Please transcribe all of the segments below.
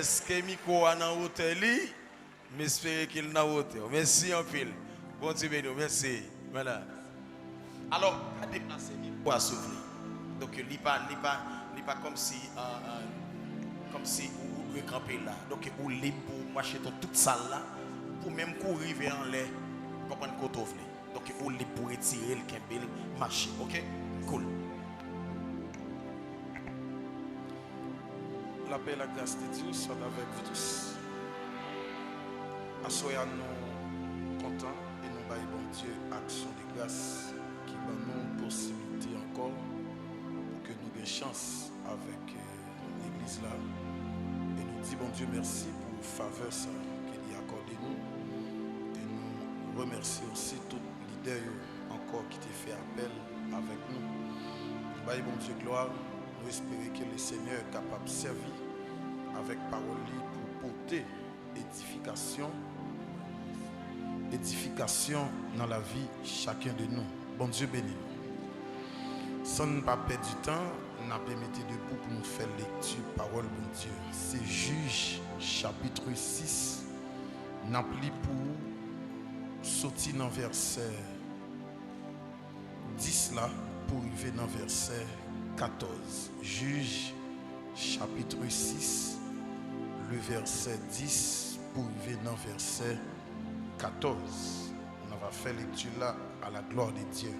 est-ce que Miko a dans hôtel li? J'espère qu'il n'a hôtel. Merci en pile. Bon Dieu béni, merci. Voilà. Alors, à déplacer Miko à souffler. Donc il n'est pas comme si vous devez camper là. Donc vous libre pour marcher dans toute salle là pour même courir vers en l'air comprendre qu'on venez. Donc vous libre pour retirer le kembel marcher. OK? Cool. La paix et la grâce de Dieu sont avec vous tous. Assoyons nous contents et nous baillons bon Dieu action de grâce qui donne nous possibilité encore pour que nous ayons chance avec l'église là. Et nous disons bon Dieu merci pour la faveur qu'il a accordé nous. Et nous remercions aussi tout leader encore qui t'a fait appel avec nous. Nous baillons bon Dieu gloire. Nous espérons que le Seigneur est capable de servir avec parole pour porter édification dans la vie chacun de nous. Bon Dieu béni. Sans ne pas perdre du temps, nous avons mis debout pour nous faire lecture parole bon Dieu. C'est Juge chapitre 6. Nous avons pour sortir dans verset 10 là pour arriver dans verset 14. Juge chapitre 6, le verset 10 pour arriver dans verset 14. On va faire lecture là à la gloire de Dieu.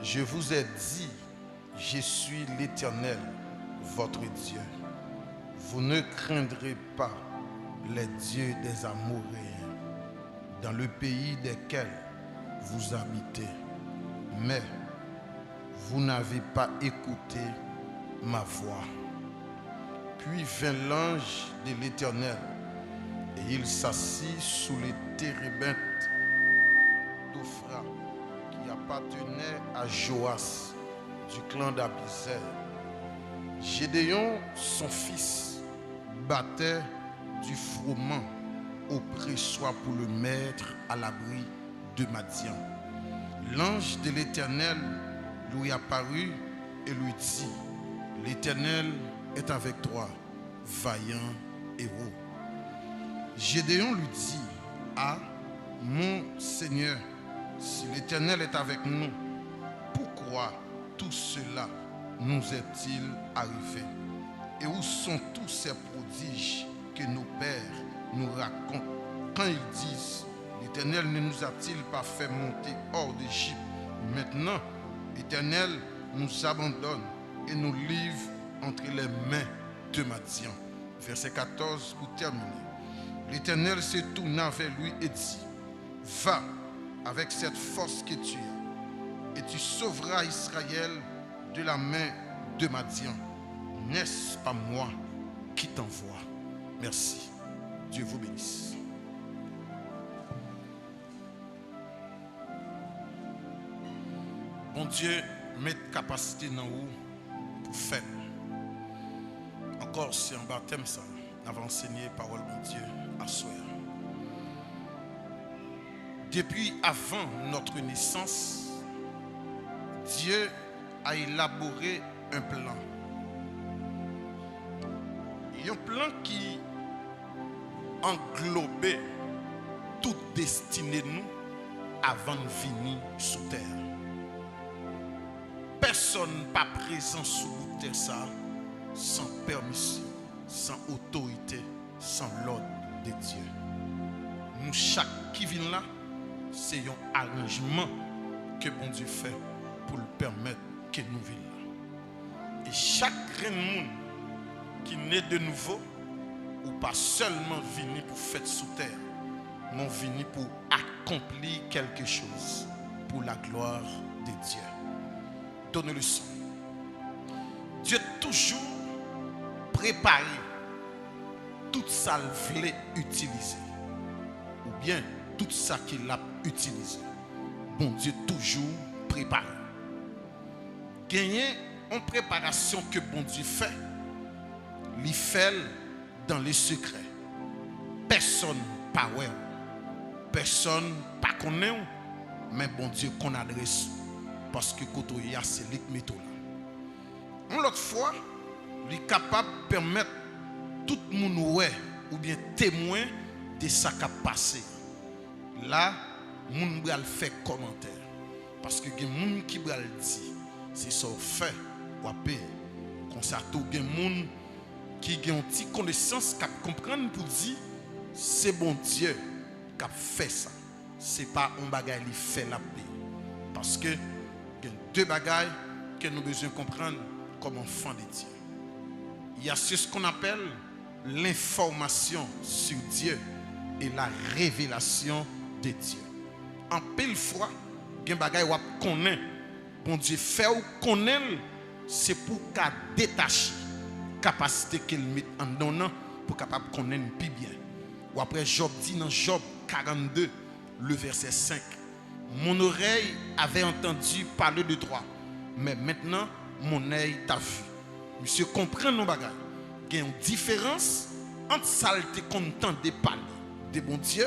Je vous ai dit, je suis l'Éternel, votre Dieu. Vous ne craindrez pas les dieux des Amoréens dans le pays desquels vous habitez. Mais vous n'avez pas écouté ma voix. Puis vint l'ange de l'Éternel, et il s'assit sous les térébintes d'Ophra, qui appartenait à Joas, du clan d'Abizar. Gédéon, son fils, battait du froment au pressoir pour le mettre à l'abri de Madian. L'ange de l'Éternel lui apparut et lui dit, l'Éternel est avec toi, vaillant héros. Gédéon lui dit, ah, mon Seigneur, si l'Éternel est avec nous, pourquoi tout cela nous est-il arrivé? Et où sont tous ces prodiges que nos pères nous racontent quand ils disent, l'Éternel ne nous a-t-il pas fait monter hors d'Égypte? Maintenant, l'Éternel nous abandonne et nous livre entre les mains de Madian. Verset 14 pour terminer. L'Éternel se tourna vers lui et dit, va avec cette force que tu as et tu sauveras Israël de la main de Madian. N'est-ce pas moi qui t'envoie? Merci. Dieu vous bénisse. Bon Dieu, mette capacité dans vous pour faire. Encore si en baptême ça, nous avons enseigné parole de Dieu à soi. Depuis avant notre naissance, Dieu a élaboré un plan. Un plan qui englobait toute destinée de nous avant de venir sous terre. Personne pas présent sous terre ça sans permission, sans autorité, sans l'ordre de Dieu. Nous chaque qui vient là, c'est un arrangement que bon Dieu fait pour le permettre que nous vivions là. Et chaque monde qui naît de nouveau, ou pas seulement venu pour faire sous terre, mais venu pour accomplir quelque chose pour la gloire de Dieu. Donnez le son. Dieu toujours préparé tout ça qu'il voulait utiliser, ou bien tout ça qu'il a utilisé. Bon Dieu toujours préparé. Gagner en préparation que bon Dieu fait, il fait dans les secrets. Personne pas ouais, personne pas connaît, mais bon Dieu qu'on adresse parce que quand il y a c'est lui qui met là. Une autre fois, il est capable de permettre tout le monde ouais, ou bien témoin de ça qui a passé. Là, les gens vont faire commentaire. Parce que les gens qui vont dire, c'est ça fait, ou payer. Comme ça, tout les gens qui ont une petite connaissance, qui comprennent pour dire, c'est bon Dieu qui a fait ça. Ce n'est pas un bagage qui fait la paix. Parce que il y a deux bagages que nous devons comprendre comme enfants de Dieu. Il y a ce qu'on appelle l'information sur Dieu et la révélation de Dieu. En pile fois, il y a des bagages qu'on connaît. Bon Dieu fait ou connaît, c'est pour qu'à détacher la capacité qu'il met en donnant pour capable connaître plus bien. Ou après Job dit dans Job 42, le verset 5. Mon oreille avait entendu parler de toi, mais maintenant mon œil t'a vu. Monsieur comprend nos bagages. Il y a une différence entre ça qu'on entend de parler de bon Dieu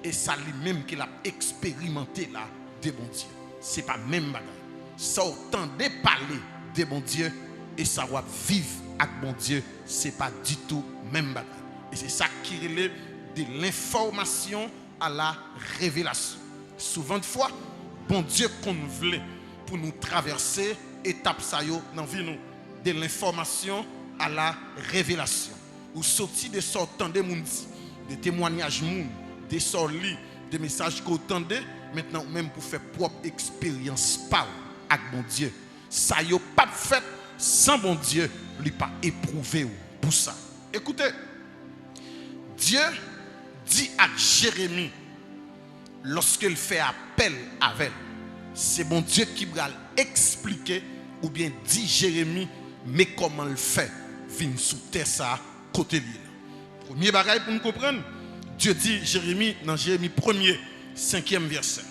et ça lui-même qu'il a expérimenté là de bon Dieu. Ce n'est pas le même bagage. Ça entend de parler de bon Dieu et ça va vivre avec bon Dieu, ce n'est pas du tout le même bagage. Et c'est ça qui relève de l'information à la révélation. Souvent de fois, bon Dieu qu'on voulait pour nous traverser étape ça yo dans vie nous de l'information à la révélation. Ou sorti de sortant de moun des témoignages moun, des sorlis, des messages qu'on entendait, maintenant même pour faire propre expérience par avec bon Dieu. Ça yo pas fait sans bon Dieu, lui pas éprouvé pour ça. Écoutez, Dieu dit à Jérémie lorsqu'il fait appel avec, c'est bon Dieu qui va expliquer ou bien dit Jérémie, mais comment le fait, vient sous terre ça, côté l'île. Premier bagage pour nous comprendre, Dieu dit Jérémie, dans Jérémie 1er, 5e verset.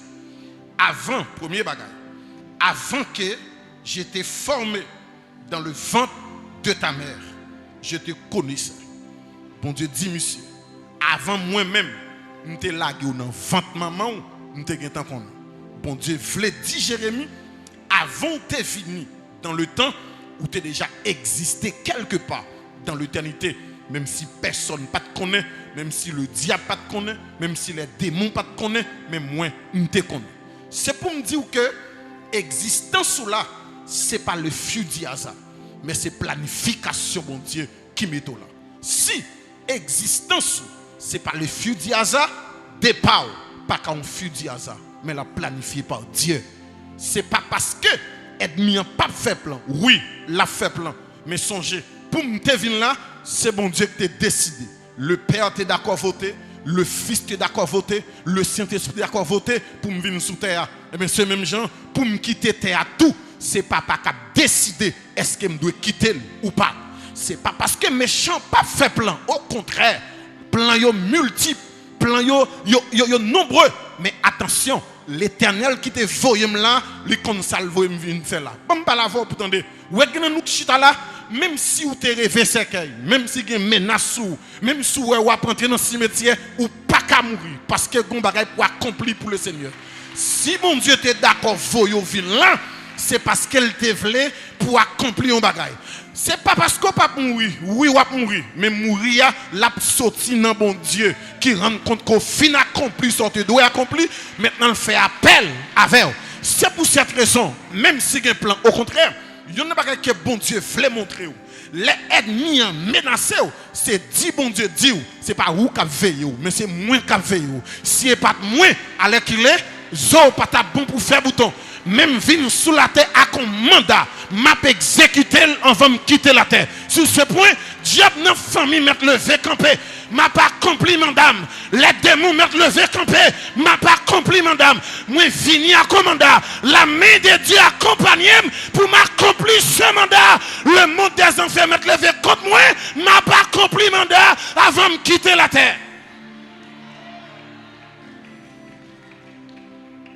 Avant, premier bagage, avant que j'étais formé dans le ventre de ta mère, je te connaissais. Bon Dieu dit, monsieur, avant moi-même, nous te lagué dans le ventre maman, nous te gagné temps. Bon Dieu voulait dire Jérémie, avant tu es venu dans le temps où tu as déjà existé quelque part dans l'éternité, même si personne ne te connaît, même si le diable ne te connaît, même si les démons ne te connaissent, même moi, je te connais. C'est pour me dire que l'existence là, ce n'est pas le fût du hasard, mais c'est planification, mon Dieu, qui met là. Si existence, ce n'est pas le fût du hasard, départ, pas qu'un fût du hasard, mais la planifiée par Dieu. Ce n'est pas parce que l'ennemi n'a pas fait plan. Oui, l'a fait plan. Mais songez, pour me venir là, c'est bon Dieu qui t'a décidé. Le Père t'est d'accord voté, le Fils t'est d'accord voté, le Saint-Esprit d'accord voté pour me venir sous terre. Et bien, ces mêmes gens, pour me quitter terre tout, c'est papa qui a décidé est-ce que je dois quitter ou pas. C'est pas parce que méchant pas fait plan. Au contraire, plan yo multiple, plan yo nombreux. Mais attention, l'Éternel qui te voyait là, lui comme ça le voyait me faire là. Bon pas la voix pour tendre. Ouais que nous chita là, même si vous te rêvé cercueil, même si vous menace ou même si vous rentrer dans le cimetière ou pas qu'à mourir parce que gon bagay pour accomplir pour le Seigneur. Si mon Dieu t'est d'accord voyou vin là, c'est parce qu'elle te voulait pour accomplir un bagay. C'est pas parce qu'on pas mourir, oui ou pas mourir, mais mourir l'a sorti dans bon Dieu qui rend compte qu'on fin accompli ce que doit accomplir, maintenant il fait appel avec. C'est pour cette raison, même si il y a un plan, au contraire, il y a un bagay que bon Dieu voulait montrer. Les ennemis menacés, c'est dit bon Dieu dit, c'est pas vous qui veillez, mais c'est moi qui veille. Si c'est pas moi, alors qu'il est, zo pas ta bon pour faire bouton. Même vin sous la terre à un mandat, m'a exécuté avant de quitter la terre. Sur ce point, diable dans la famille m'a levé campé, m'a pas accompli madame. Les démons m'a levé campé, m'a pas accompli madame. Moi fini à commander. La main de Dieu accompagne pour m'accomplir ce mandat. Le monde des enfers m'a levé contre moi, m'a pas accompli mandat avant de quitter la terre.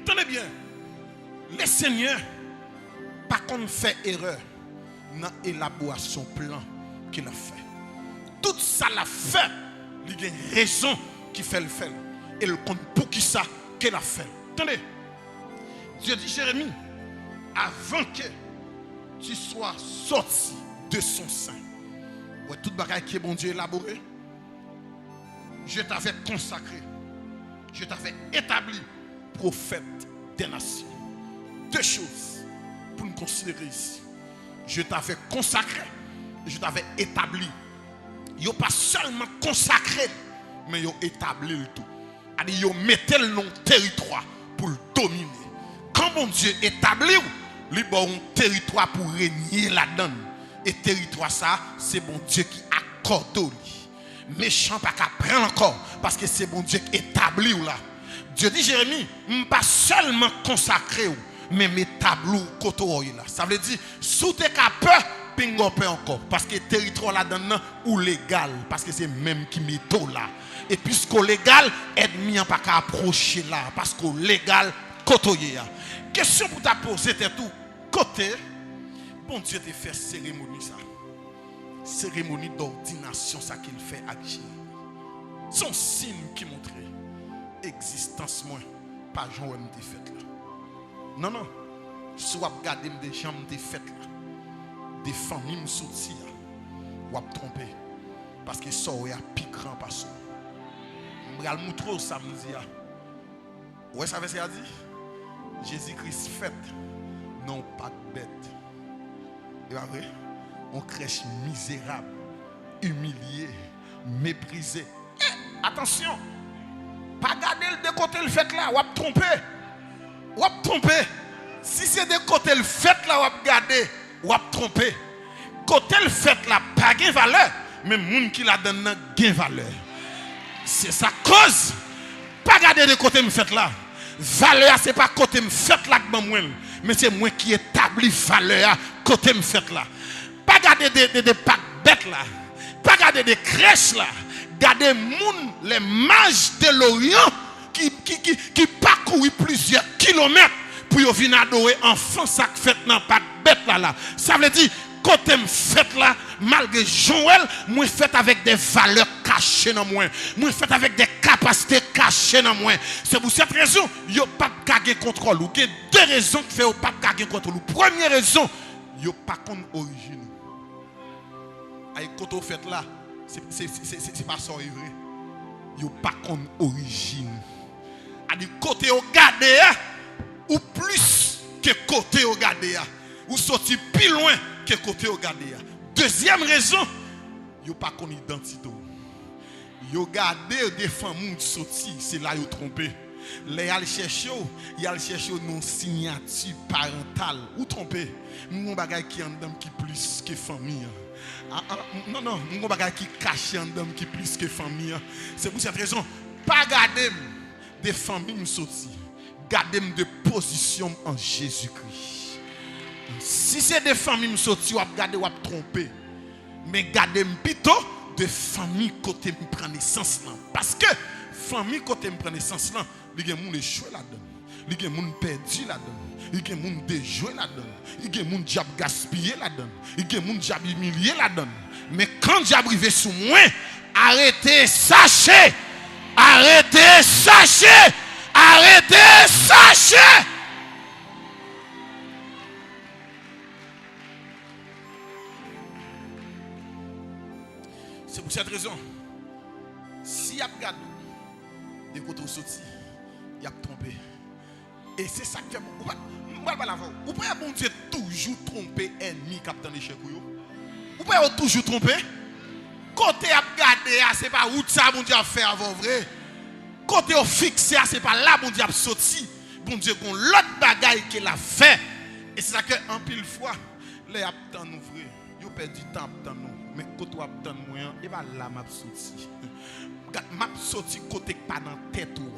Tenez bien. Le Seigneur, pas qu'on fait erreur dans l'élaboration plan qu'il a fait. Tout ça l'a fait. Il y a une raison qui fait le faire. Et le compte pour qui ça qu'il a fait. Attendez. Dieu dit Jérémie, avant que tu sois sorti de son sein, Ouais, toute bagaille qui est bon Dieu élaboré. Je t'avais consacré. Je t'avais établi prophète des nations. Deux choses pour nous considérer ici. Je t'avais consacré et je t'avais établi. Yo pas seulement consacré, mais yo établi le tout. C'est-à-dire yo mettez le nom territoire pour le dominer. Quand mon Dieu établit, lui bon un territoire pour régner là-dedans. Et territoire ça, c'est bon Dieu qui accorde. Méchant pas qu'à prendre encore parce que c'est bon Dieu qui établit là. Dieu dit Jérémie, pas seulement consacré mais mes tableaux koto là. Ça veut dire sous tes peur pingo peur encore parce que territoire là dedans ou légal parce que c'est même qui métaux là. Et puisqu'au légal ennemi pas qu'à approcher là parce qu'au légal koto là. Question pour ta poser c'est tout côté bon Dieu te fait cérémonie ça. Cérémonie d'ordination ça qu'il fait avec Jésus. Son signe qui montre existence moins pas Jean ou me fait là. Non non. Soit regarder des gens me fait là. Des familles me sorti ou a trompé parce que ça est plus grand pas ça. Je vais montrer ça me dit. Ouais ça veut dire Jésus-Christ fait non pas bête. Et vrai, on crèche misérable, humilié, méprisé. Attention, pas garder le côté le fait là, ou tromper. Ou tromper. Si c'est de côté le fait là, ou garder, ou tromper. Côté le fait là, pas de valeur, mais moun qui la donne gain valeur. C'est sa cause. Pas garder de côté me fait là. Valeur c'est pas côté me fait là que moi, mais c'est moi qui établis valeur côté me fait là. Pas garder des packs bêtes là. Pas garder des crèches là. Garder moun les mages de l'Orient qui parcourent plusieurs kilomètres pour venir adorer enfant ça fait dans pack bête là. Ça veut dire côté me fait là malgré Joël, moi fait avec des valeurs cachées dans moi. Moi fait avec des capacités cachées dans moi. C'est pour cette raison, yo pas gagner contrôle. Ou il y a deux raisons qui fait yo pas gagner contrôle. Première raison, yo pas connaît origine. Ay koto fait là, c'est pas ça vrai. Yo pas connaît origine. A dit côté au garder ou plus que côté au garder ou sorti plus loin que côté au garder. Deuxième raison, yo pas connaît identité. Yo gardé des familles sorti, c'est là yo trompé. Les al chercher, non signature parentale ou trompé. Mon bagay qui en dame qui plus que famille. Non, mon bagay qui caché en dame qui plus que famille. C'est pour cette raison, pas garder des familles sorti. Garder de position en Jésus-Christ. Si c'est des familles sorti, ou garder ou tromper. Mais garder plutôt de famille côté me prend naissance là parce que famille côté me prend naissance là il y a moun échoué là-dedans il y a moun perdu là-dedans il y a moun déjoué là-dedans il y a moun diable gaspillé là-dedans il y a moun diable humilié là-dedans mais quand diable arrivé sous moi arrêtez sachez c'est pour cette raison, si y a regardé des côtés sortis, il y a trompé. Et c'est ça qui fait beaucoup. Vous pouvez bon Dieu toujours tromper ennemi capitaine d'échec. Vous pouvez toujours tromper. Côté à regarder, c'est pas où ça bon Dieu a fait avant vrai. Côté au fixé, c'est pas là bon Dieu a sorti. Bon Dieu qu'on l'autre bagaille qu'il a fait. Et c'est ça que en pile fois les habitants nous vrai, ils perdent du temps dans nous. Mais quand tu as dans moyen, et bien là m'a sorti. M'a sorti côté pas dans tête ou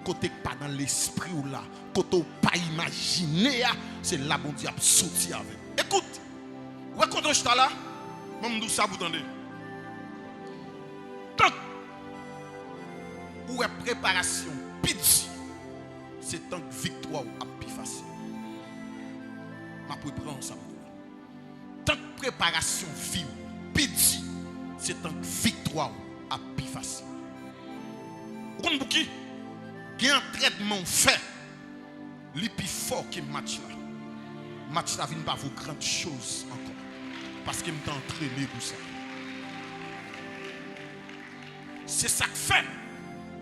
côté pas dans l'esprit ou là, côté pas imaginer, c'est là bon Dieu a sorti avec. Écoute, ouais quand je suis là, même nous ça vous entendez. Tant ou préparation pitié, c'est tant que victoire a plus facile. Ma préparation ça. Tant que préparation vie pitié, c'est une victoire à plus facile. Vous comprenez qui? Il y a un traitement fait, le plus fort que le match là. Le match là ne vient pas vous grandes choses encore. Parce qu'il m'a entraîné pour ça. C'est ça que fait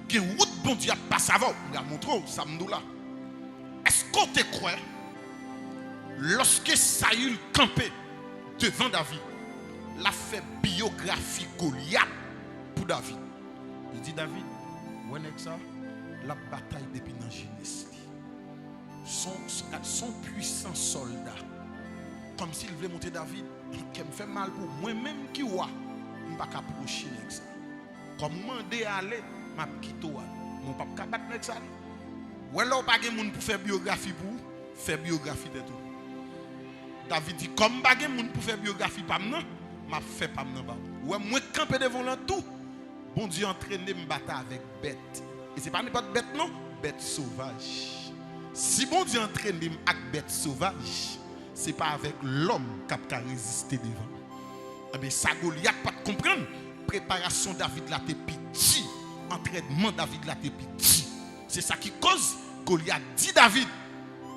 que route bon Dieu passe avant. Regarde montre ça me là. Est-ce qu'on te croit lorsque Saül campait devant David, l'a fait biographie Goliath pour David. Il dit David, ouais ça, la bataille depuis dans jeunesse. Son puissant soldat, comme s'il voulait monter David, qui me fait mal pour moi-même qui voit, je ne peux pas approcher avec ça. Comme je aller, je vais quitter. Je ne peux pas battre avec ça. Ou alors, pas de monde pour faire biographie pour faire biographie de tout. David dit, comme pas de monde pour faire biographie pas maintenant, je fais pas maintenant. Ouais, moi camper devant le tout. Bon Dieu entraîné me battre avec bête. Et c'est pas n'importe bête non, bête sauvage. Si bon Dieu entraîne avec bête sauvage, c'est pas avec l'homme qui a résister devant. Eh bien, ça Goliath pas de comprendre. Préparation David là t'es petit, entraînement David là t'es petit. C'est ça qui cause Goliath dit David,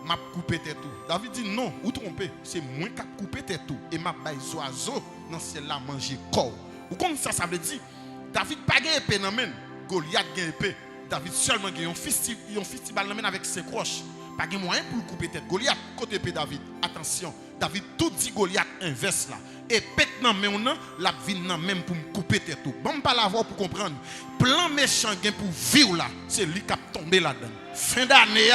m'a coupé tête tout. David dit non, ou trompé, c'est moi qui a coupé tête tout et m'a bail oiseau dans celle là manger corps. Ou comme ça veut dire David pas gagne épée dans main, Goliath gagne épée. David seulement gagne un festival dans main avec 5 roches. Pas de moyen pour couper tête Goliath côté épée David. Attention, David tout dit Goliath inverse là. Épée dans main on la vie dans même pour me couper tête tout. Bon pas la voir pour comprendre. Plan méchant gain pour vivre là, c'est lui qui a tombé là-dedans. Fin d'année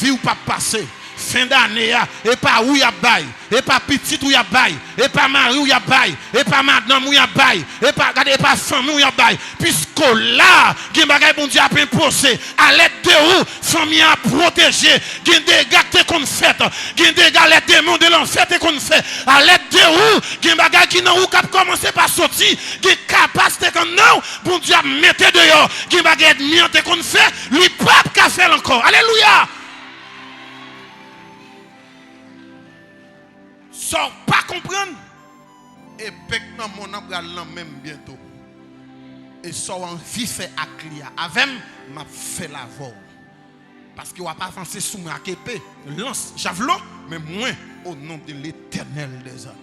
vie ou pas passer. Fin d'année, et pas où y a bail, et pas petit où y a bail, et pas mari où y a bail, et pas madame où y a bail, et pas femme où y a bail. Puisque là, il y a des bagages bon Dieu a imposé, à l'aide de où, famille a protégé, il y a des dégâts qu'on fait, il y a des dégâts, les démons de l'enfer qu'on fait, à l'aide de où, il y a des bagages qui n'ont pas commencé par sortir, il y a capacité qu'on non, bon Dieu a mis dehors, il y a des bagages qu'on fait, lui pas qu'à faire encore. Alléluia! Sans pas comprendre. Et pek nan mon abral même bientôt. Et sans envie faire aclia. Avec m'a fait la vol. Parce qu'il ne va pas avancer sous ma épée. Lance javelot, mais moins au nom de l'Éternel des armées.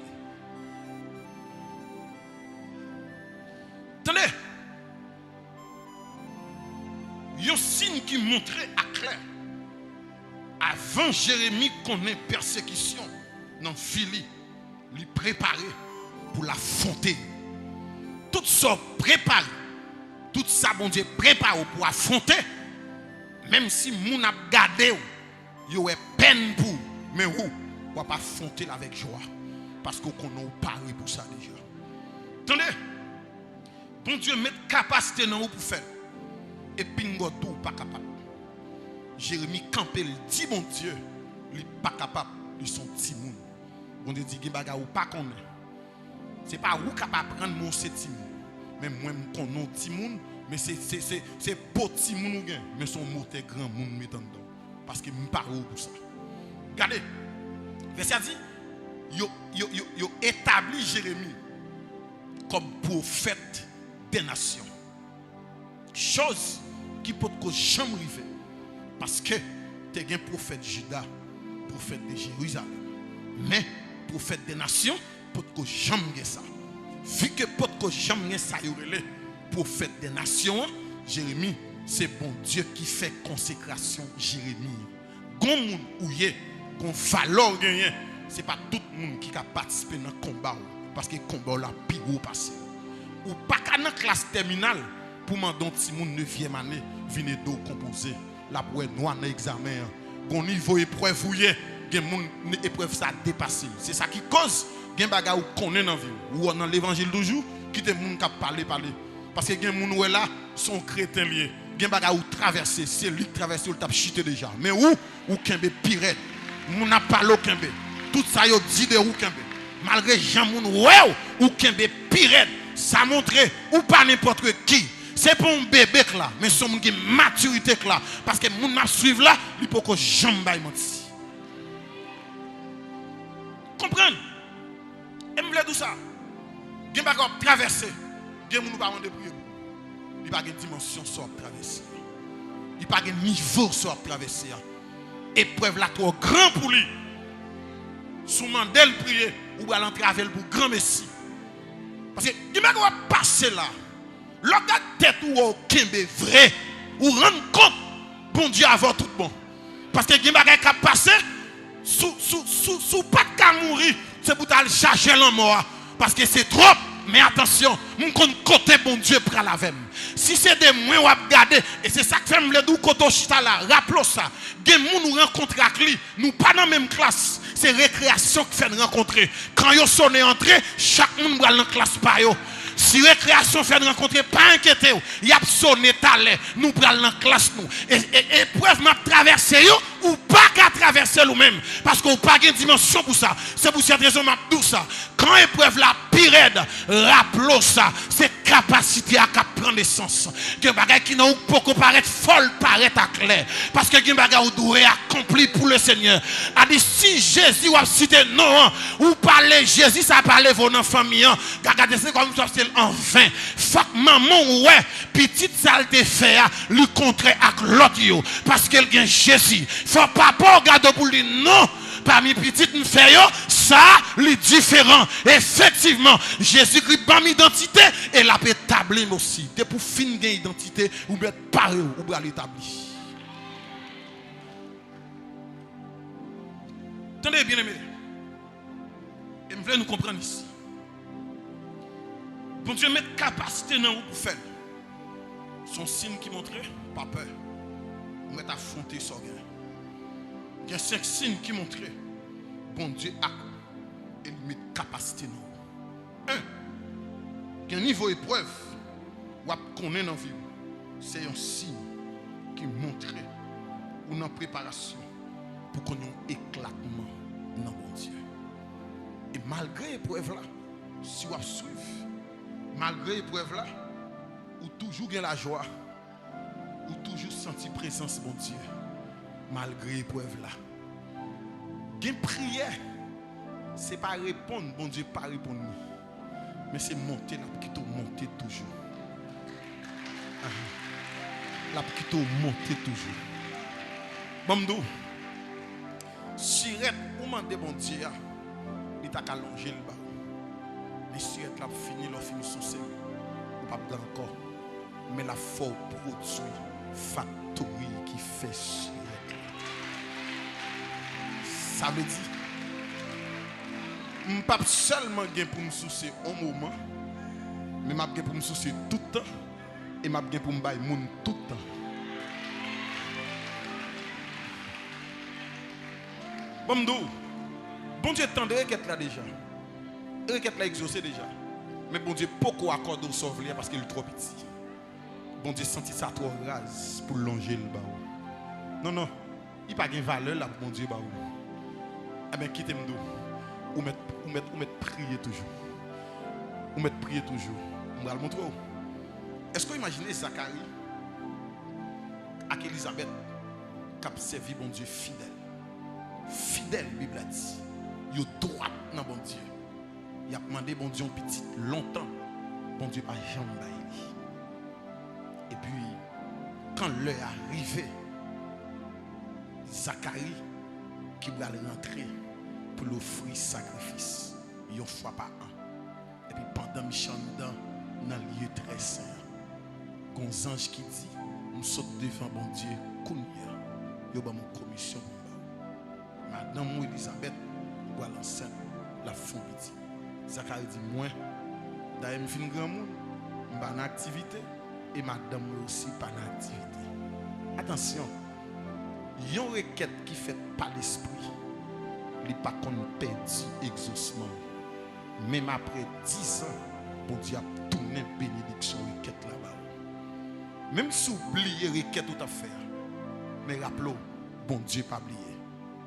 Attendez. Il y a un signe qui montrait à clair. Avant Jérémie connaît persécution. Dans Phili, lui préparer pour la fonter. Tout ça préparé. Tout ça, bon Dieu, préparé pour affronter. Même si moun a gardé, il y a peine pour. Mais où, on va pas affronter avec joie. Parce qu'on a paré pour ça déjà. Attendez. Bon Dieu, met capacité dans vous pour faire. Et pingo tout pas capable. Jérémie campé, il dit, bon Dieu, il n'est pas capable de son petit monde. On dit que baga ou pas connaît. C'est pas ou capable de prendre mon petit monde. Mais moi je connais petit monde, mais c'est petit monde mais son mot est grand monde mettant dedans parce que me parle pour ça. Regardez. Verset dit yo établi Jérémie comme prophète des nations. Chose qui peut jamais arriver parce que tu es un prophète Juda, prophète de Jérusalem. Mais prophète des nations, peut que jamais ça. Vu que peut que jamais ça y prophète des nations, Jérémie, c'est bon Dieu qui fait consécration Jérémie. Gon moun ouye, gon valeur gagné, c'est pas tout le monde qui a participé dans le combat parce que le combat la pire passé. Ou pas qu'à dans classe terminale pour mandon ti moun 9e année venir do composer la pour noir dans examen. Gon niveau épreuve ouye. Une épreuve ça dépassé. C'est ça qui cause gen baga ou connaît dans vie ou dans l'évangile toujours qui te moun qui parler. Parce que gen moun ou là sont chrétiens liés. Gen baga ou traverser, c'est lui qui traverser ou t'a chuté déjà. Mais ou kembe pirate. Moun a parlé kembe. Tout ça yo dit de ou kembe. Malgré Jean moun ou kembe pirate, ça montre ou pas n'importe qui. C'est pour un bébé là, mais son moun qui maturité là parce que moun m'a suivre là, il peut que jambe bail menti. Comprendre? Et me voulez tout ça. Il n'y a pas de traverser. Il n'y a pas de prier. Il n'y a pas de dimension sur traverser. Il n'y a pas de niveau sur traverser. Épreuve là trop grand pour lui. Sous mandel prier ou aller en travel pour grand messie. Parce que il n'y a pas de passer là. L'autre tête ou au kembe vrai, ou rendre compte, bon Dieu avant tout bon. Parce que il y a des bagages qui passent, sous pas de cas mourir, c'est pour aller chercher l'homme mort. Parce que c'est trop. Mais attention, mon côté bon Dieu prend la veine. Si c'est des moyens ou à regarder, et c'est ça que fait me dire côté chita là, rappelons ça. Des gens nous rencontrent avec lui, nous pas dans la même classe. C'est récréation qui fait nous rencontrer. Quand ils sont entrés, chaque monde va dans la classe par eux. Si récréation fait nous rencontrer, pas inquiétez-vous. Il y a sonné talent, nous prenons dans la classe nous. Et preuve m'a traversé ou pas qu'à traverser nous-mêmes. Parce qu'on n'a pas de dimension pour ça. C'est pour cette raison m'a dit ça. Quand épreuve la pire, rappelons ça. C'est capacité à prendre essence. Que bagay qui n'a pas paraître folle, paraître à clair. Parce que les bagay ou doit accompli pour le Seigneur. A dit si Jésus ou a cité non, ou parler Jésus, ça parler vos enfants miens. Regardez c'est comme ça c'est en vain. Faut que maman ouais, petite saleté fait lui contrer avec l'autre parce qu'elle gagne Jésus. Faut pas regarder pour lui non. Parmi petites nous fait ça les différent. Effectivement, Jésus-Christ pas identité et la peut établir aussi. C'est pour finir identité ou bien pareil ou bien l'établir. Attendez bien aimé. Et me voulez nous comprendre ici. Bon Dieu met capacité dans vous pour faire. Son signe qui montre pas peur. Vous mettez affronter ça. Il y a 5 signes qui montrent bon Dieu a et il met capacité dans vous. 1. Il y a un niveau épreuve ou à connaître dans la vie. C'est un signe qui montre ou une préparation pour qu'on ait un éclatement dans bon Dieu. Et malgré l'épreuve là, si vous suivez, malgré l'épreuve là, ou toujours gain la joie, ou toujours sentir présence bon Dieu, malgré l'épreuve là. Gain prière, c'est pas répondre, bon Dieu pas répondre, mais c'est monter là qui te monter toujours. Là qui te monter toujours. Bamdou, sirette ou mande bon Dieu, il t'a qu'à longer le bas. Les sirettes là fini, leur fini son sel, ou pas encore. Mais la foi produit factory qui fait sirette. Ça veut dire, je ne pas seulement pour me soucier un moment, mais je pour me soucier tout le temps et je pour me bailler tout le temps. Bon Dieu tend de requête là déjà. Requête là exaucé déjà. Mais bon Dieu, pourquoi accorder au sauver parce qu'il est trop petit. Bon Dieu sentit ça trop rase pour longer le bas. Non, non. Il n'y a pas de valeur là pour bon Dieu. Eh bien, quittez-moi. Ou mettre prier toujours. Ou mettre prier toujours. On va le montrer. Est-ce que vous imaginez Zacharie avec Elisabeth qui a servi bon Dieu fidèle? Fidèle, la Bible a dit. Il est droit dans bon Dieu. Il a demandé bon Dieu un petit longtemps. Bon Dieu n'a jamais baillé. Et puis, quand l'heure est arrivée, Zacharie qui va rentrer pour l'offrir sacrifice, une fois par an. Et puis pendant Michel dans le lieu très saint, il y a un ange qui dit, nous sommes devant bon Dieu, il y a une commission. Madame Elisabeth, pour l'enceinte, la fond petit. Zacharie dit, moi, d'ailleurs, je suis un grand monde, je suis en activité, et madame aussi pas en activité. Attention, il y a une requête qui fait par l'esprit. Il n'est pas qu'on perdu exaucement. Même après 10 ans, bon Dieu a tourné une bénédiction requête là-bas. Même si vous oubliez requête tout à faire, mais rappelez, bon Dieu pas oublié.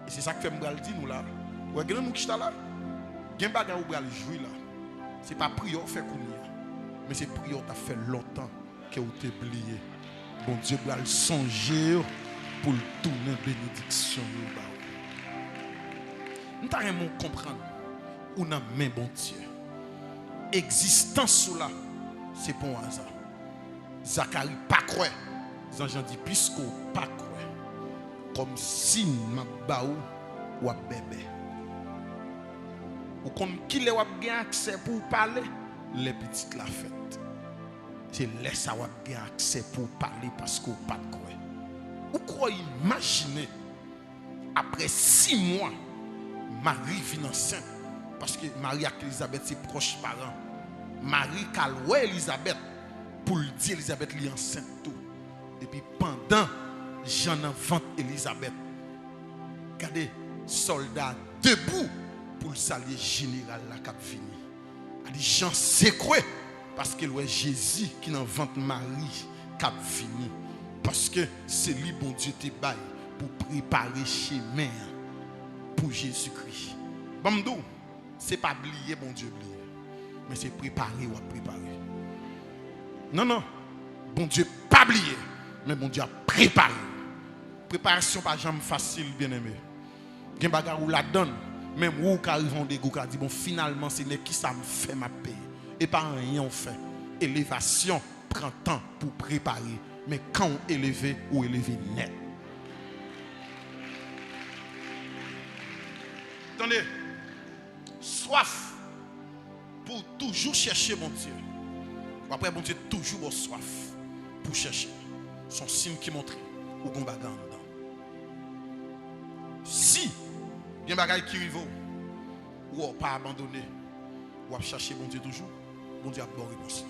Et c'est ça que fait me dire nous là. Vous voyez nous qui sommes là. Il y a un bagage où vous jouer là. Ce n'est pas prière fait courir, mais c'est prière qui a fait longtemps que vous avez oublié. Bon Dieu va le songer pour le tourner une bénédiction. Nous devons comprendre où nous avons main bon Dieu. Existence là, c'est pour un hasard. Zacharie pas croire. Jean dit puisque pas croire. Comme si ma baou ou bébé. Ou comme qui le a accès pour parler, les petites la fête. te laisse avoir accès pour parler parce qu'on pas de quoi. Ou quoi imaginer après 6 mois Marie vient enceinte parce que Marie et Elisabeth c'est proches parents. Marie calwe Elisabeth pour lui dire Elisabeth est enceinte tout. Et puis pendant Jean enfant Elisabeth, regardez soldats debout pour le saluer général la cap fini. A dit Jean c'est quoi parce que ouais Jésus qui dans ventre Marie cap fini parce que c'est lui bon Dieu te bail pour préparer chemin pour Jésus-Christ. Bamdou, c'est pas oublier bon Dieu oublier, mais c'est préparer ou préparer. Non non, bon Dieu pas oublier, mais bon Dieu a préparé. Préparation pas jamais facile bien-aimé. Gen bagarre ou la donne, même ou qui arrivent des goût qui dit bon finalement c'est qui ça me fait ma paix et pas rien on fait. Élévation prend temps pour préparer, mais quand on élevé ou élevé net. Attendez, soif pour toujours chercher mon Dieu. Après, mon Dieu, toujours soif pour chercher. Son signe qui montre ou qu'on bagarre dedans. Si il y a un bagage qui arrive, ou pas abandonné, ou chercher mon Dieu toujours, bon Dieu a bonne réponse.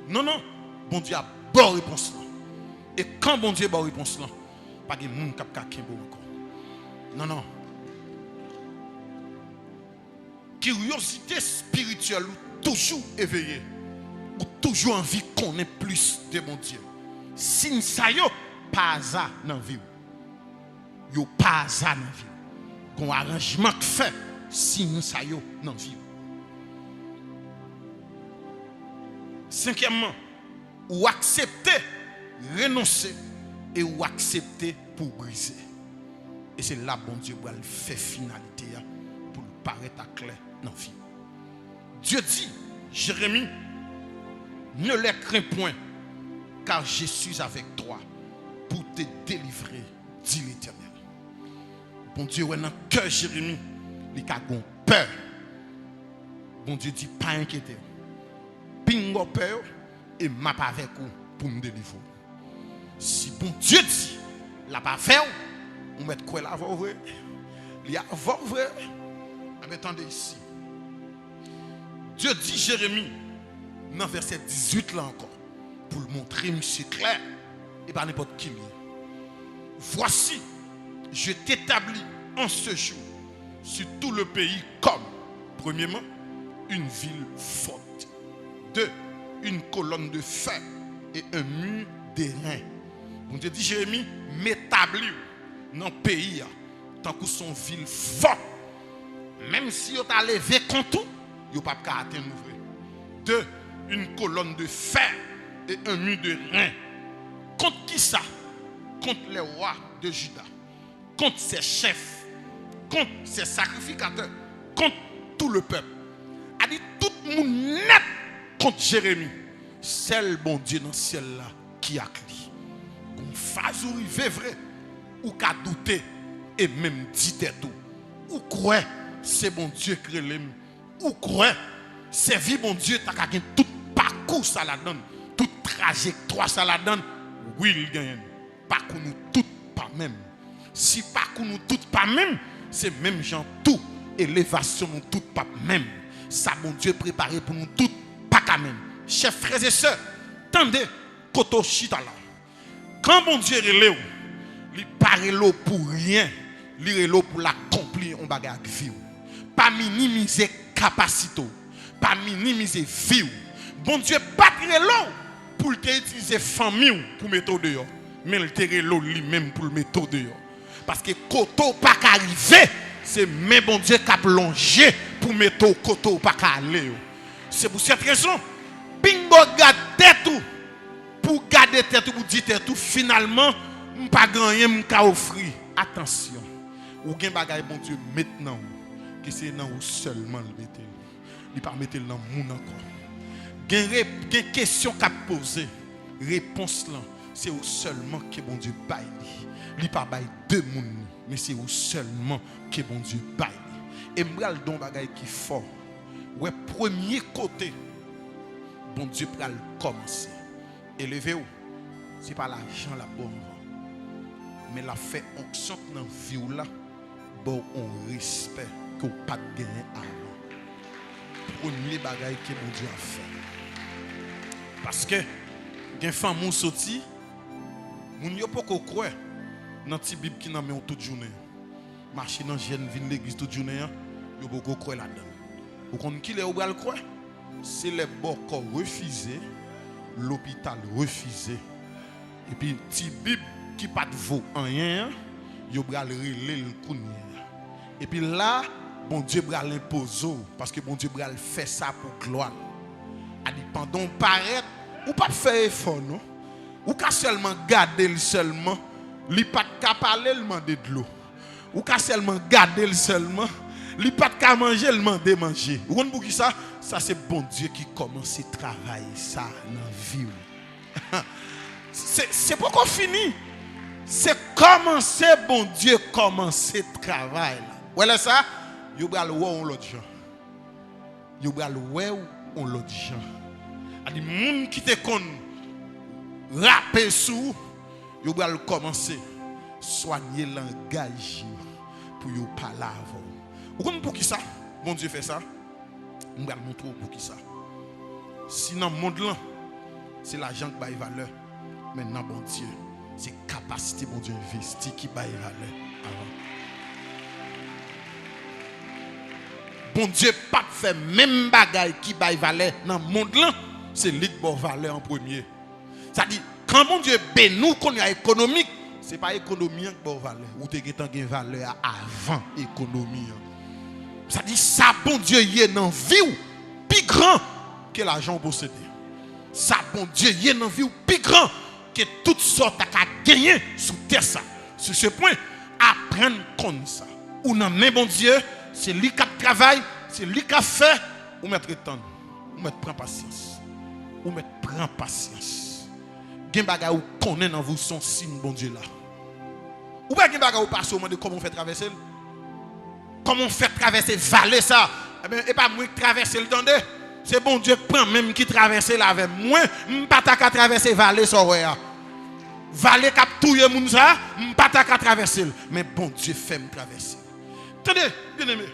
Non, non, bon Dieu a bonne réponse. Et quand bon Dieu a bonne réponse, pas de monde qui a encore. Non, non. Curiosité spirituelle toujours éveillée ou toujours envie qu'on ait plus de mon Dieu. Si ça yo pas ça dans vie. Yo pas ça dans vie. Qu'on arrangement que fait si ça yo dans vie. Cinquièmement, ou accepter renoncer et ou accepter pour briser. Et c'est là bon Dieu va le faire finalité pour paraître à clair dans la vie. Dieu dit, Jérémie, ne les crains point, car je suis avec toi pour te délivrer, dit l'Éternel. Bon Dieu, dans le cœur Jérémie, il a peur. Bon Dieu dit, pas inquiéter. Pingo peur et m'a pas avec vous pour me délivrer. Si bon Dieu dit, la pas fait, on met quoi là, vrai? Il y a vrai. Attendez ici. Dieu dit Jérémie, dans verset 18 là encore, pour le montrer, monsieur clair, et pas n'importe qui. Voici, je t'établis en ce jour sur tout le pays comme, premièrement, une ville forte. 2, une colonne de fer et un mur d'airain. Bon Dieu dit Jérémie, m'établis dans le pays, tant que son ville forte. Même si on t'a levé contre tout, il n'y a pas de atteindre. 2, une colonne de fer et un mur de rein. Contre qui ça? Contre les rois de Juda. Contre ses chefs. Contre ses sacrificateurs. Contre tout le peuple. A dit tout le monde net contre Jérémie. Seul bon Dieu dans le ciel là qui a cli. Qu'on fasse ou rive vrai. Ou qu'a douté et même dit tout. Ou quoi? C'est bon Dieu qui l'aime. Ou quoi? C'est vie bon Dieu t'as gagné tout parcours ça la donne, toute trajectoire ça la donne. Oui, il gagne. Parcours nous toutes pas même. Si parcours nous toutes pas même, c'est même gens tout élévation nous toutes pas même. Ça bon Dieu préparé pour nous toutes pas quand même. Chers frères et sœurs, tendez koto chita là. Quand bon Dieu relève, il parle l'eau pour rien, il relève pour l'accomplir on bagarre vie. Pas minimiser capacité, pas minimiser vie. Bon Dieu pas l'eau pour utiliser famille pour mettre dehors, mais il tire l'eau lui-même pour le mettre dehors. Parce que koto pas arriver, c'est même bon Dieu qui a plongé pour mettre koto pas aller. C'est pour cette raison, bingo garde tout pour garder tête pour dire tout finalement pas gagner m'ka offrir. Attention, ou gen bagay bon Dieu maintenant que c'est dans ou seulement le mettre. Il pas mettre dans moun encore. Gen question qu'a poser, réponse là, c'est ou seulement que bon Dieu baille. Il pas baille deux moun, mais c'est ou seulement que bon Dieu baille. Et m'bral don bagay qui fort. Ouais premier côté bon Dieu pour commencer. Élevez-vous. Ce n'est pas l'argent la bonne. Mais la fait onction dans la vie là, bon on respect que vous pas gagner avant. Premier bagaille que mon Dieu a fait. Parce que gen femme moun sorti, moun yo pas ko croire dans ti Bible qui nan men toute journée. Marcher dans jeune vinn l'église toute journée, yo pas ko croire là-dedans. Vous connaissez qui les ou bral croire? C'est les bocaux refusés, l'hôpital refusé. Et puis ti Bible qui pas de vaut rien, yo bral relé le kounya. Et puis là, bon Dieu bral impose parce que bon Dieu bral fait ça pour gloire. A dit pendant paraître ou pas faire effort non? Ou ka seulement garder le seulement, li pas ka parler le demander de l'eau. Ou ka seulement garder le seulement, li pas ka manger le demander manger. Vous comprenez pour qui ça? Ça c'est bon Dieu qui commence à travailler ça dans vie. C'est pas qu'on finit. C'est commencer bon Dieu commencer travail là. Voilà ça, yo bral wè on l'autre gens. Yo bral wè on l'autre gens. A di moun qui te kon rapper sou, yo bral commencer soigner langage pour yo parler avant. Vous comprenez pour qui ça? Bon Dieu fait ça. On va montrer pour qui ça. Si dans le monde là, c'est l'argent qui baille valeur. Maintenant bon Dieu, c'est capacité bon Dieu investi qui baille valeur avant. Bon Dieu pas fait même bagaille qui baille valeur dans le monde là, c'est lui qui baille valeur en premier. Ça dit quand mon Dieu bénit qu'on a économique, c'est pas économie qui baille valeur. Ou te gagne valeur avant économie. Ça dit ça bon Dieu y est dans vie plus grand que l'argent possédé. Ça bon Dieu y est dans vie plus grand que toutes sortes à gagner sous terre ça. Sur ce point, apprendre comme ça. Ou non mais bon Dieu, c'est lui qui travaille, c'est lui qui fait, ou mettre temps, ou mettre prend patience. Ou mettre prend patience. Gen bagay ou connaît dans vous son signe bon Dieu là. Ou pas gen bagay ou passe au moment de comment on fait traverser. Comment on fait traverser vallée ça? Eh bien, et pas moi qui traverser le temps. C'est bon Dieu prend même qui traverse là avec moi, m'pas ta ka traverser vallée ça ouais. Vallée cap touyer moun ça, m'pas ta ka traverser, mais bon Dieu fait me traverser. Attendez, bien-aimé.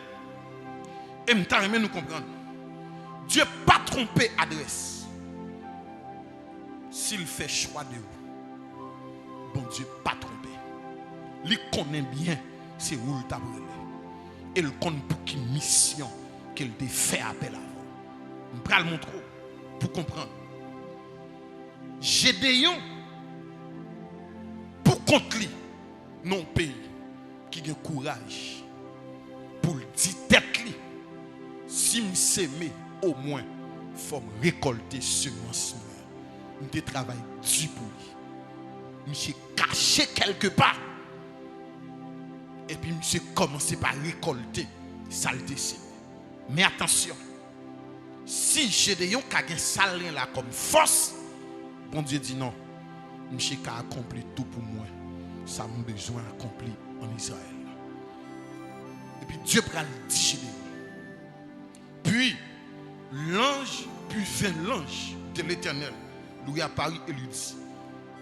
Et m'ta remet nous comprendre. Dieu pas tromper adresse. S'il fait choix de vous, bon Dieu pas tromper. Il connaît bien c'est où il t'a brûlé. Et il connaît pour qui mission qu'il te fait appel à vous. Je vais le montrer pour comprendre. Gédéon, pour contre lui, non pays qui a courage pour le dire tête lui, si je s'aimais au moins, il faut récolter semence. Je travaille dur pour lui. Je caché quelque part. Et puis je commencé par récolter saleté. Mais attention. Si Gédéon a un salin là comme force, bon Dieu dit non, monsieur a accompli tout pour moi. Ça m'a besoin d'accomplir en Israël. Et puis Dieu prend le dit Gédéon. Puis l'ange, puis vint l'ange de l'Éternel, lui apparut et lui dit.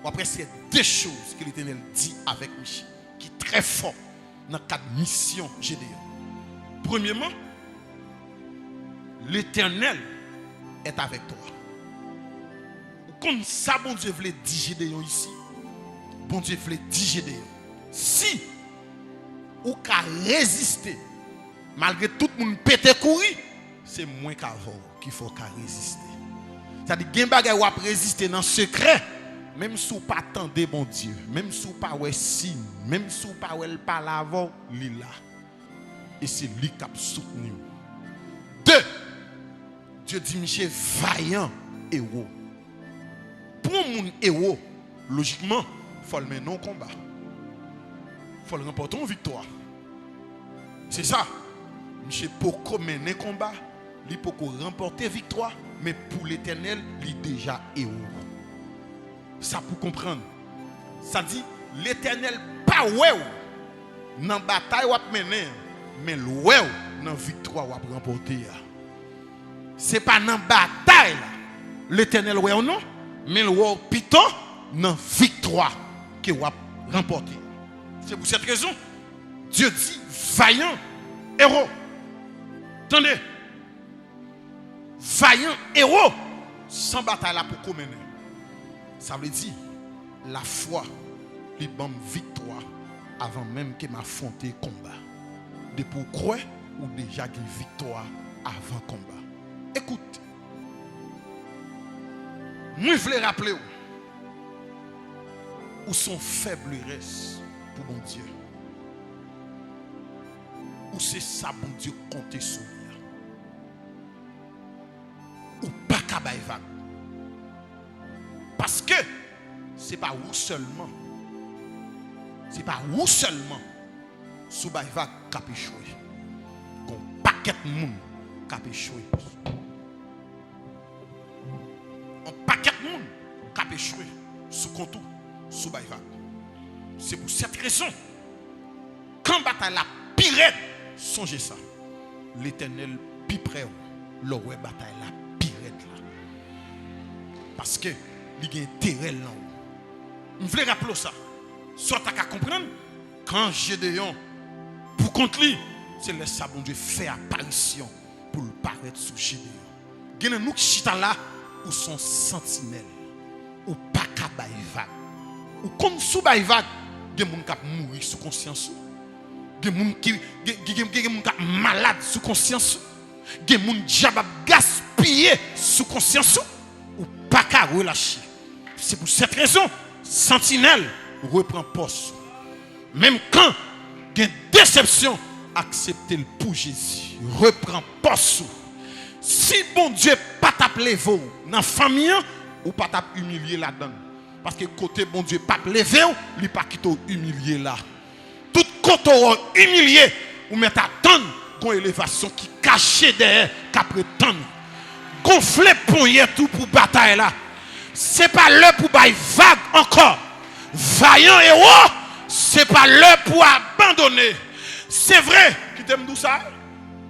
Après c'est deux choses que l'Éternel dit avec Michel, qui est très fort dans le cadre de mission Gédéon. Premièrement, l'Éternel est avec toi. Comme ça, bon Dieu voulait dire Gédéon ici. Bon Dieu voulait dire Gédéon. Si ou qu'à résister, malgré tout le monde pété courir, c'est moins qu'avant qu'il faut qu'à résister. C'est-à-dire qu'il y a des bagages qui résister dans le secret, même si vous pas attendez bon Dieu, même si vous pas ouais signe, même si vous pas ouais parle avant, il là. Et c'est lui qui a soutenu. Deux, Dieu dit, Michel, vaillant héros. Pour mon héros, logiquement, il faut le mener en combat. Il faut le remporter en victoire. C'est ça. Michel, pour mener combat, il peut remporter victoire, mais pour l'Éternel, il est déjà héros. Ça pour comprendre. Ça dit, l'Éternel pas ouais dans la bataille ou mener, mais ouais dans la victoire ou remporter. C'est pas dans la bataille l'Éternel ouais ou non, mais le roi piton dans victoire que va remporter. C'est pour cette raison Dieu dit vaillant héros. Attendez. Vaillant héros sans bataille là pour mener. Ça veut dire la foi lui donne victoire avant même que m'affronter combat. De pour croire ou déjà une victoire avant combat. Écoute. Moi je voulais rappeler où sont faiblesses pour mon Dieu. Où c'est ça bon Dieu compter sur lui. Ou pas qu'à vague. Parce que c'est pas où seulement. C'est pas où seulement sous vague qui a échoué. Un paquet de monde qui a échoué. Un paquet de monde qui a échoué sous contour, sous vague. C'est pour cette raison quand bataille la pire, songez ça. L'Éternel plus près le ouais bataille la pire là. Parce que il y a intérêt là. Je voulais rappeler ça. Soit tu as comprendre quand Gédéon pour contre lui, c'est le sabon Dieu fait apparition pour le paraître sous Gédéon. Il y a nous qui chita là ou sont sentinelles ou pas qu'à vague. Ou comme sous vague, il y a des gens qui mourir sous conscience. Il y a des gens qui malade sous conscience. Il y a des gens qui gaspillé sous conscience. Ou pas qu'à relâcher. C'est pour cette raison, sentinelle reprend poste. Même quand il y a une déception, acceptez le pour Jésus. Reprend poste. Si bon Dieu pas t'appeler vous dans la famille, ou pas t'humilier là-dedans. Parce que côté bon Dieu pas lever, il pas quitter humilier là. Tout côté humilié, ou mettre à tonne une élévation qui cachée derrière qu'après tonne. Gonfler poignet tout pour bataille là. C'est pas l'heure pour bailler vague encore. Vaillant héros, c'est pas l'heure pour abandonner. C'est vrai, qui t'aime tout ça,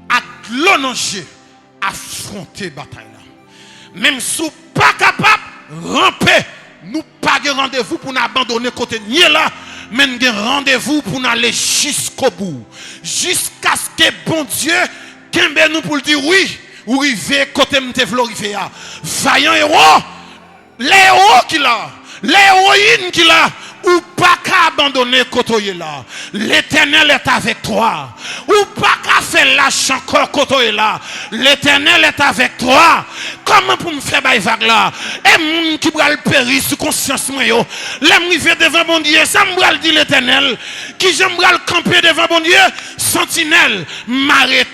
à l'onanger, affronter bataille là. Même si vous pas capable ramper, nous pas de rendez-vous pour nous abandonner côté nier là, mais nous avons rendez-vous pour nous aller jusqu'au bout. Jusqu'à ce que bon Dieu kembe nous pour dire oui, ou river côté m'te vlorifier. Vaillant héros, les héros qui là, les héroïnes qui là, ou pas qu'à abandonner côté là. L'Éternel est avec toi. Ou pas qu'à faire lâche encore côté là. L'Éternel est avec toi. Comment pour me faire bail vague là? Et moun qui va le périr sous conscience moi yo. L'aimerie devant bon Dieu, ça me dit l'Éternel. Qui j'aimerais le camper devant bon Dieu, sentinelle, m'arrête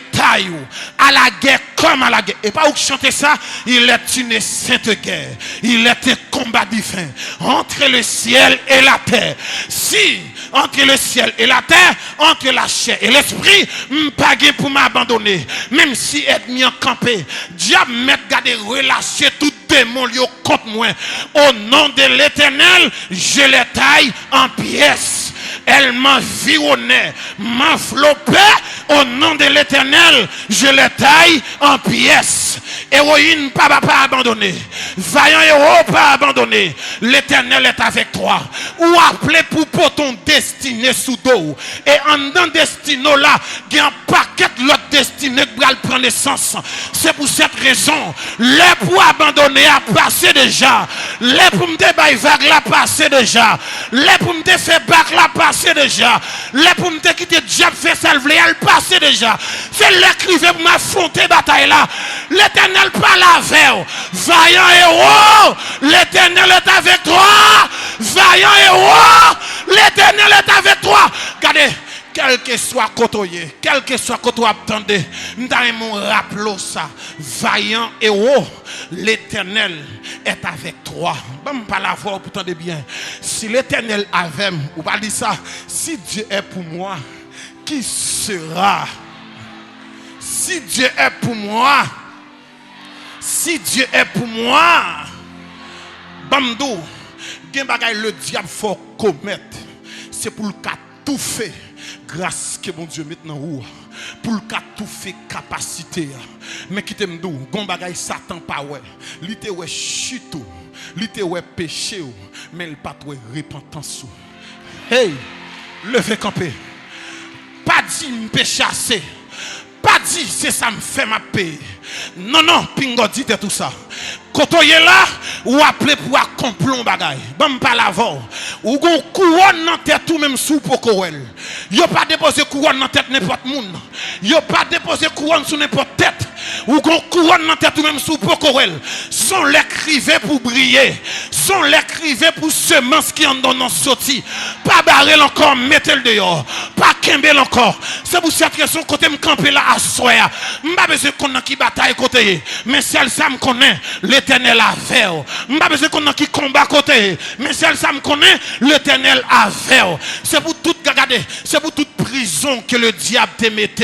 à la guerre comme à la guerre. Et pas où chanter ça, il est une sainte guerre. Il est un combat divin entre le ciel et la terre. Si entre le ciel et la terre, entre la chair et l'esprit, pas pour m'abandonner. Même si ennemi en campé, diable m'a gardé relâcher tout démon lié contre moi. Au nom de l'Éternel, je les taille en pièces. Elle m'environnait, m'enveloppait. Au nom de l'Éternel, je les taille en pièces. Héroïne, pas abandonner. Vaillant héros, pas abandonner. L'Éternel est avec toi. Ou appelé pour ton destiné sous dos. Et en dans destino là, il y a un paquet de l'autre destiné qui va prendre naissance. C'est pour cette raison, les pour abandonner a passé déjà. Les pour me débailler vague la passé déjà. Les pour me faire bac la passé déjà. Les pour me quitter diable fait salve elle passé déjà. C'est l'écrivain pour m'affronter bataille là. L'Éternel parle avec. Vaillant héros, l'Éternel est avec toi. Vaillant héros, l'Éternel est avec toi. Regardez, quel que soit côté, quel que soit côté attendez, nous allons rappeler ça. Vaillant héros, l'Éternel est avec toi. Bon, pas la voix pour tendre bien. Si l'Éternel est avec moi, ou pas dire ça, si Dieu est pour moi, qui sera? Si Dieu est pour moi, si Dieu est pour moi, Bamdou, le diable faut commettre, c'est pour le cas tout fait, grâce que mon Dieu maintenant où, pour le cas tout fait capacité, Mais qui t'aime d'où? Gon bagay Satan pas ouais. Li te ouais chute, li te ouais péché, mais il pas ouais repentance. Hey, levez camper. Pas dit me chasser. Pas dit c'est ça me fait ma paix. Non, non, pingo dit tout ça. Quand on est là, ou appelé pour accomplir bagay. Bon, pas l'avant. Ou gon couronne dans tête tout même sous pour Corel. Yo pas déposer couronne dans tête n'importe monde. Yo pas déposer couronne sous n'importe tête. Ou gon couronne dans tête tout même sous pour Corel. Sont les crivés pour briller. Sont les crivés pour semence qui en donne sorti. Pas barrer encore, mettez le dehors. Pas kembel encore. C'est pour cette raison côté me camper là à soya. M'pas besoin qu'on a qui bataille côté. Mais celle ça me connaît. L'Éternel a fait. M'pas besoin qu'on a qui combat côté. Mais celle ça me connaît. L'Éternel a fait. C'est pour tout regarder. C'est pour toute prison que le diable te mette.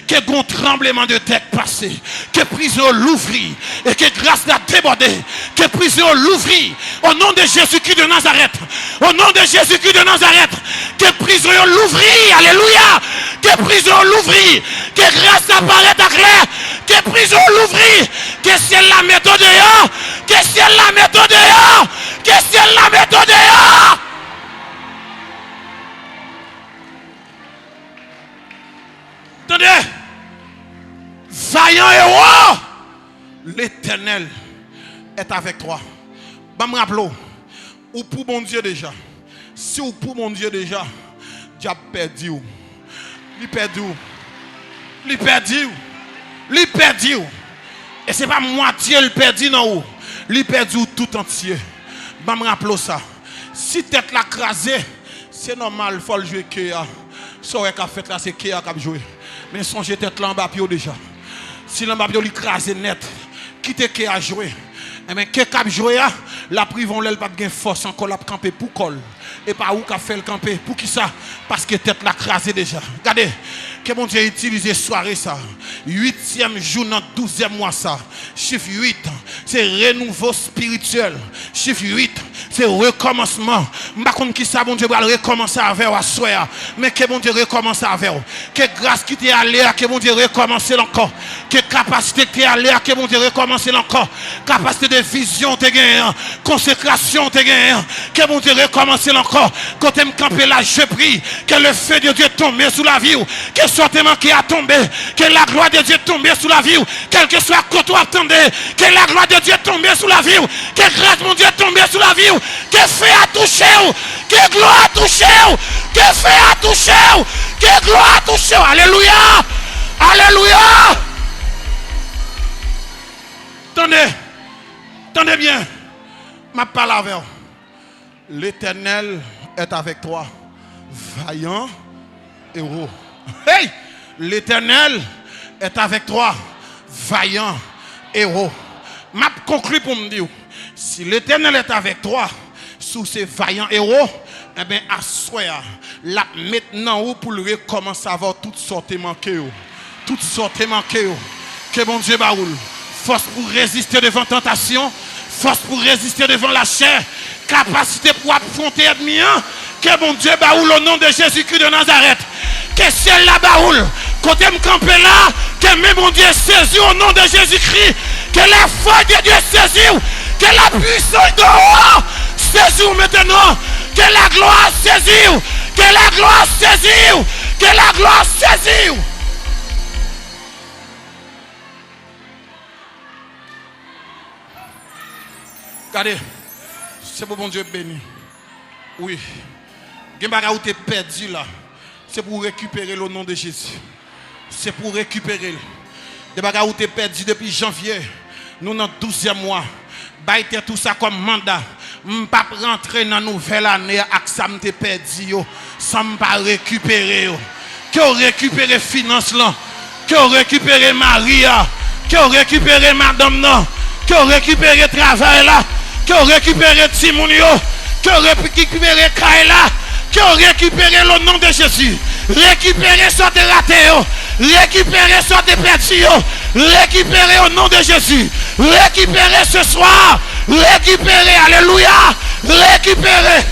Que un tremblement de terre passé. Que prison l'ouvrit. Et que grâce n'a débordé. Que prison l'ouvrit. Au nom de Jésus-Christ de Nazareth. Au nom de Jésus-Christ de Nazareth. Que prison l'ouvrit. Alléluia. Que prison l'ouvrit. Que grâce apparaît à clair. Que prison l'ouvrit. Que c'est la méthode dehors. Que c'est la méthode dehors. Que c'est la méthode dehors. Attendez. Vaillant héros. L'Éternel est avec toi. Bah me rappelons. Ou pour mon Dieu déjà. Si ou pour mon Dieu déjà. Diable perdu. Li perdu. Li perdu. Li perdu. Et c'est pas moitié le perdu non. Li perdu tout entier. Bah me rappelons ça. Si tête la crasée, c'est normal, faut le jouer Kéa. Ça ouais qu'a fait là c'est Kéa qui a joué. Mais songez tête là en bas déjà. Si l'embapio li crasé net, quitte Kéa jouer. Et bien, qui cap joué la privon l'elle pas de force encore la camper pour col et pas où qu'a fait le camper pour qui ça parce que tête la crasé déjà. Regardez que mon Dieu utilisé soirée ça 8e jour dans 12e mois ça. Chiffre 8 c'est renouveau spirituel. Chiffre 8 c'est recommencement. M'pa contre qui ça bon Dieu va recommencer avec à soir mais que bon Dieu recommence avec. Que grâce qui t'est allé que bon Dieu recommencer encore. Que capacité qui t'est allé que bon Dieu recommencer encore. Capacité de vision te gagné, consécration te gagné, que bon Dieu recommence encore. Quand tu me camper là, je prie que le feu de Dieu tombe sous la vie, que sortement qui a tombé, que la gloire de Dieu tombe sous la vie, quel que soit que tu attendais, que la gloire de Dieu tombe sous la vie, que grâce mon Dieu tombe sous la vie, que feu a touché, que gloire a touché, que feu a touché, que gloire a touché. Alléluia, alléluia. Attendez bien, ma parole avec vous. L'Éternel est avec toi, vaillant héros. Hey, l'Éternel est avec toi, vaillant héros. Ma conclue pour me dire, si l'Éternel est avec toi, sous ces vaillants héros, eh bien, assoya, là maintenant pour le recommencer à avoir toutes sortes de manquées, toutes sortes de manquées. Que bon Dieu baoule. Force pour résister devant tentation, force pour résister devant la chair, capacité pour affronter l'ennemi. Que mon Dieu baoule au nom de Jésus-Christ de Nazareth. Que ciel la baoule, quand tu me camper là, que même mon Dieu saisit au nom de Jésus-Christ. Que la foi de Dieu saisit, que la puissance de haut saisit maintenant. Que la gloire saisit, que la gloire saisit, que la gloire saisit. Regardez, c'est pour mon Dieu béni. Oui. Il y a des choses perdu là. C'est pour récupérer le nom de Jésus. C'est pour récupérer. Des choses qui perdu depuis janvier. Nous dans 12e mois. Baïté tout ça comme mandat. M'pas rentrer dans la nouvelle année avec ça m'te perdu sans pas récupérer. Que récupérer finance là. Que récupérer Maria. Que récupérer madame là. Que récupérer travail là. Que récupérer Timounio, que récupérer Kaila, que récupérer le nom de Jésus, récupérer soit de raté, récupérer soit de perdu, récupérer au nom de Jésus, récupérer ce soir, récupérer, alléluia, récupérer.